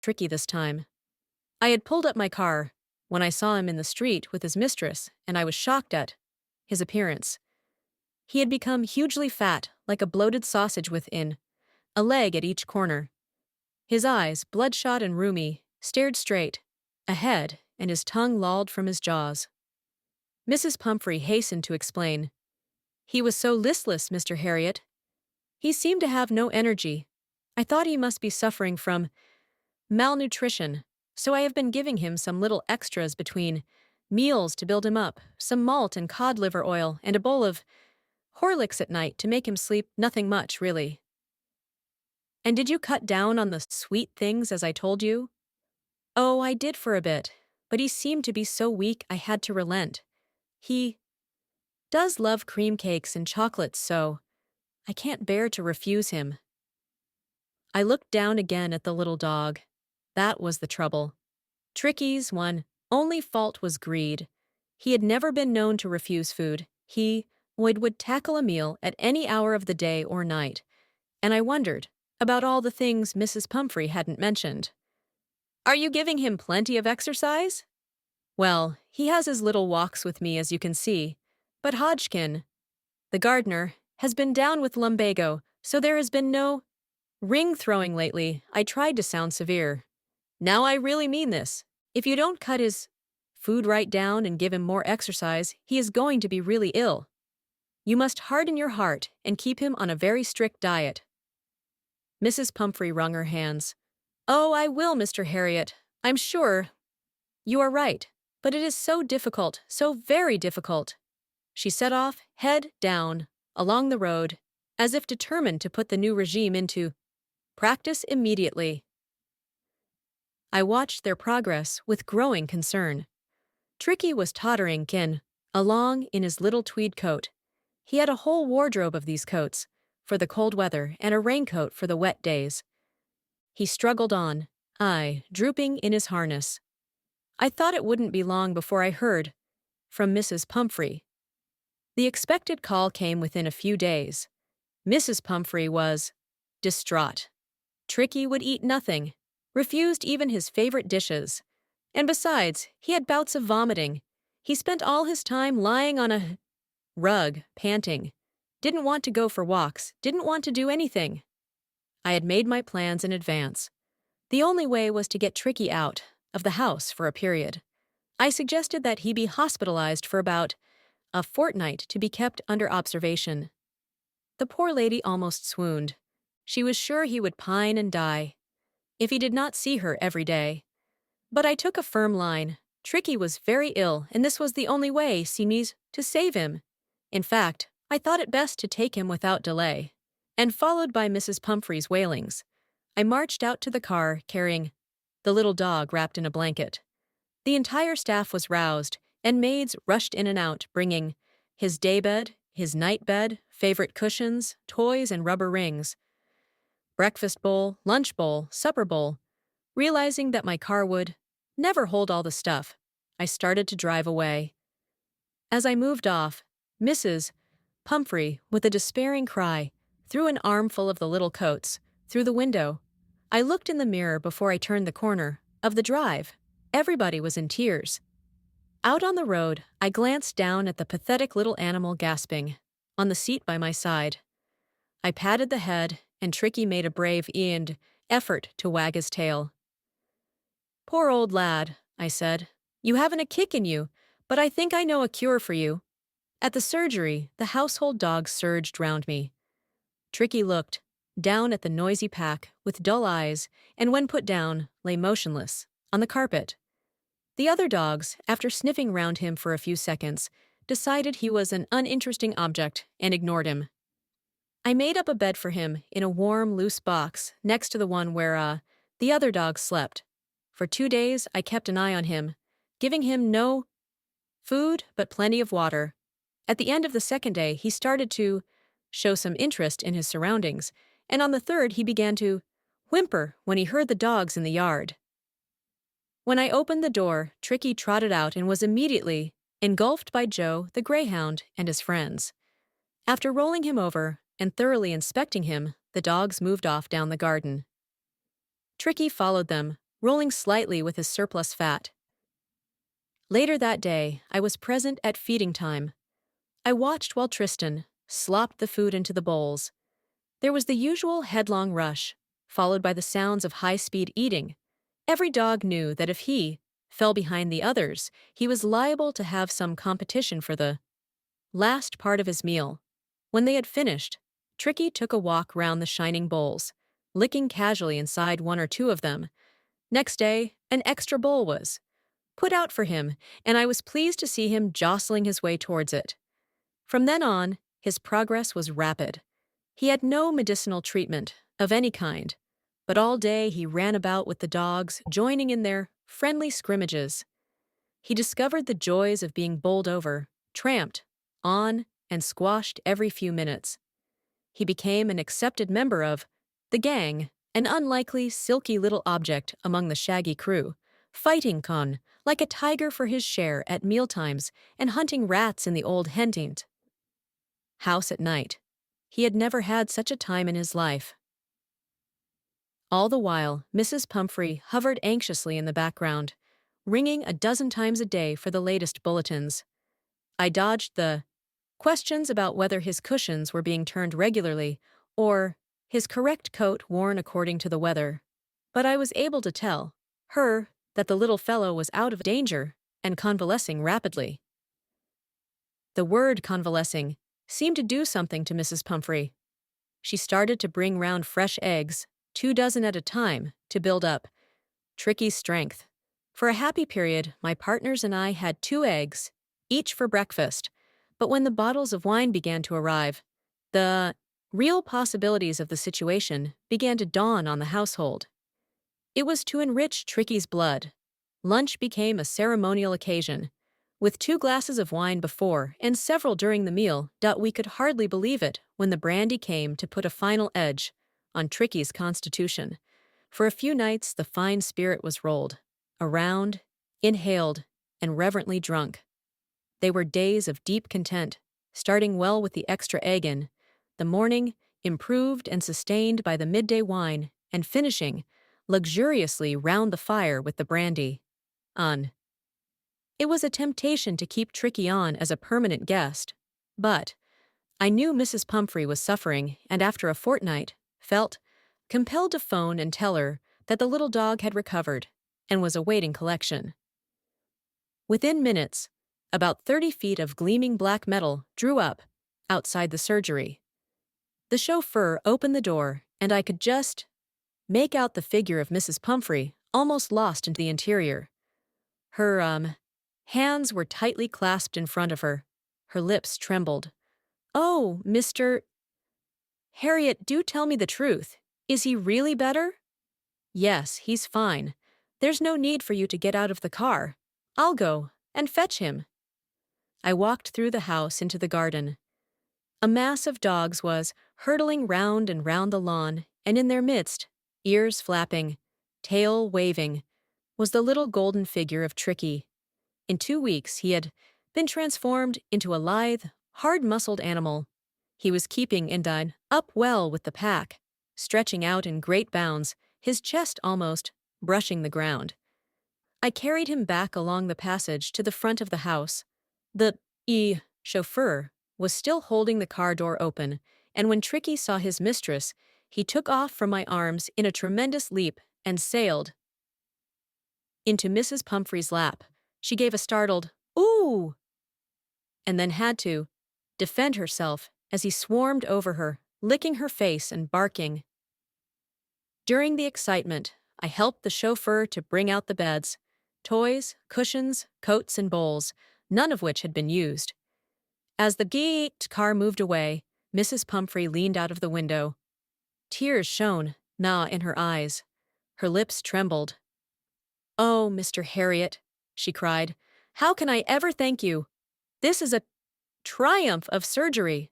Tricky this time. I had pulled up my car when I saw him in the street with his mistress, and I was shocked at his appearance. He had become hugely fat, like a bloated sausage within, a leg at each corner. His eyes, bloodshot and rheumy, stared straight ahead, and his tongue lolled from his jaws. Mrs. Pumphrey hastened to explain. He was so listless, Mr. Harriet. He seemed to have no energy. I thought he must be suffering from malnutrition, so I have been giving him some little extras between meals to build him up, some malt and cod liver oil, and a bowl of Horlicks at night to make him sleep. Nothing much, really. And did you cut down on the sweet things as I told you? Oh, I did for a bit, but he seemed to be so weak I had to relent. He does love cream cakes and chocolates, so I can't bear to refuse him. I looked down again at the little dog. That was the trouble. Tricky's one only fault was greed. He had never been known to refuse food. He would tackle a meal at any hour of the day or night, and I wondered about all the things Mrs. Pumphrey hadn't mentioned. Are you giving him plenty of exercise? Well, he has his little walks with me, as you can see, but Hodgkin, the gardener, has been down with lumbago, so there has been no ring throwing lately. I tried to sound severe. Now I really mean this. If you don't cut his food right down and give him more exercise, he is going to be really ill. You must harden your heart and keep him on a very strict diet. Mrs. Pumphrey wrung her hands. Oh, I will, Mr. Harriet. I'm sure you are right, but it is so difficult, so very difficult. She set off, head down, along the road, as if determined to put the new regime into practice immediately. I watched their progress with growing concern. Tricky was tottering along in his little tweed coat. He had a whole wardrobe of these coats, for the cold weather, and a raincoat for the wet days. He struggled on, drooping in his harness. I thought it wouldn't be long before I heard from Mrs. Pumphrey. The expected call came within a few days. Mrs. Pumphrey was distraught. Tricky would eat nothing, refused even his favorite dishes. And besides, he had bouts of vomiting. He spent all his time lying on a rug, panting. Didn't want to go for walks, didn't want to do anything. I had made my plans in advance. The only way was to get Tricky out of the house for a period. I suggested that he be hospitalized for about a fortnight to be kept under observation. The poor lady almost swooned. She was sure he would pine and die if he did not see her every day. But I took a firm line. Tricky was very ill, and this was the only way seemed to save him. In fact, I thought it best to take him without delay. And followed by Mrs. Pumphrey's wailings, I marched out to the car carrying the little dog wrapped in a blanket. The entire staff was roused, and maids rushed in and out, bringing his daybed, his nightbed, favorite cushions, toys, and rubber rings. Breakfast bowl, lunch bowl, supper bowl. Realizing that my car would never hold all the stuff, I started to drive away. As I moved off, Mrs. Pumphrey, with a despairing cry, threw an armful of the little coats through the window. I looked in the mirror before I turned the corner of the drive. Everybody was in tears. Out on the road, I glanced down at the pathetic little animal gasping on the seat by my side. I patted the head, and Tricky made a brave effort to wag his tail. Poor old lad, I said. You haven't a kick in you, but I think I know a cure for you. At the surgery, the household dogs surged round me. Tricky looked down at the noisy pack with dull eyes, and when put down, lay motionless on the carpet. The other dogs, after sniffing round him for a few seconds, decided he was an uninteresting object and ignored him. I made up a bed for him in a warm, loose box next to the one where the other dogs slept. For 2 days, I kept an eye on him, giving him no food but plenty of water. At the end of the second day, he started to show some interest in his surroundings, and on the third he began to whimper when he heard the dogs in the yard. When I opened the door, Tricky trotted out and was immediately engulfed by Joe, the greyhound, and his friends. After rolling him over and thoroughly inspecting him, the dogs moved off down the garden. Tricky followed them, rolling slightly with his surplus fat. Later that day, I was present at feeding time. I watched while Tristan slopped the food into the bowls. There was the usual headlong rush, followed by the sounds of high-speed eating. Every dog knew that if he fell behind the others, he was liable to have some competition for the last part of his meal. When they had finished, Tricky took a walk round the shining bowls, licking casually inside one or two of them. Next day, an extra bowl was put out for him, and I was pleased to see him jostling his way towards it. From then on, his progress was rapid. He had no medicinal treatment of any kind, but all day he ran about with the dogs, joining in their friendly scrimmages. He discovered the joys of being bowled over, tramped on, and squashed every few minutes. He became an accepted member of the gang, an unlikely, silky little object among the shaggy crew, fighting con like a tiger for his share at mealtimes and hunting rats in the old hentent house at night. He had never had such a time in his life. All the while, Mrs. Pumphrey hovered anxiously in the background, ringing a dozen times a day for the latest bulletins. I dodged the questions about whether his cushions were being turned regularly or his correct coat worn according to the weather. But I was able to tell her that the little fellow was out of danger and convalescing rapidly. The word convalescing seemed to do something to Mrs. Pumphrey. She started to bring round fresh eggs, 2 dozen at a time, to build up Tricky's strength. For a happy period, my partners and I had 2 eggs, each for breakfast, but when the bottles of wine began to arrive, the real possibilities of the situation began to dawn on the household. It was to enrich Tricky's blood. Lunch became a ceremonial occasion. With 2 glasses of wine before and several during the meal, we could hardly believe it when the brandy came to put a final edge on Tricky's constitution. For a few nights, the fine spirit was rolled around, inhaled, and reverently drunk. They were days of deep content, starting well with the extra egg in the morning, improved and sustained by the midday wine, and finishing luxuriously round the fire with the brandy. It was a temptation to keep Tricky on as a permanent guest, but I knew Mrs. Pumphrey was suffering and after a fortnight felt compelled to phone and tell her that the little dog had recovered and was awaiting collection. Within minutes, about 30 feet of gleaming black metal drew up outside the surgery. The chauffeur opened the door, and I could just make out the figure of Mrs. Pumphrey, almost lost into the interior. Her, hands were tightly clasped in front of her. Her lips trembled. "Oh, Mr. Harriet, do tell me the truth. Is he really better?" "Yes, he's fine. There's no need for you to get out of the car. I'll go and fetch him." I walked through the house into the garden. A mass of dogs was hurtling round and round the lawn, and in their midst, ears flapping, tail waving, was the little golden figure of Tricky. In 2 weeks, he had been transformed into a lithe, hard-muscled animal. He was keeping Indine up well with the pack, stretching out in great bounds, his chest almost brushing the ground. I carried him back along the passage to the front of the house. The chauffeur was still holding the car door open, and when Tricky saw his mistress, he took off from my arms in a tremendous leap and sailed into Mrs. Pumphrey's lap. She gave a startled, "Ooh!" and then had to defend herself as he swarmed over her, licking her face and barking. During the excitement, I helped the chauffeur to bring out the beds, toys, cushions, coats, and bowls, none of which had been used. As the car moved away, Mrs. Pumphrey leaned out of the window. Tears shone in her eyes. Her lips trembled. "Oh, Mr. Harriet," she cried, "how can I ever thank you? This is a triumph of surgery."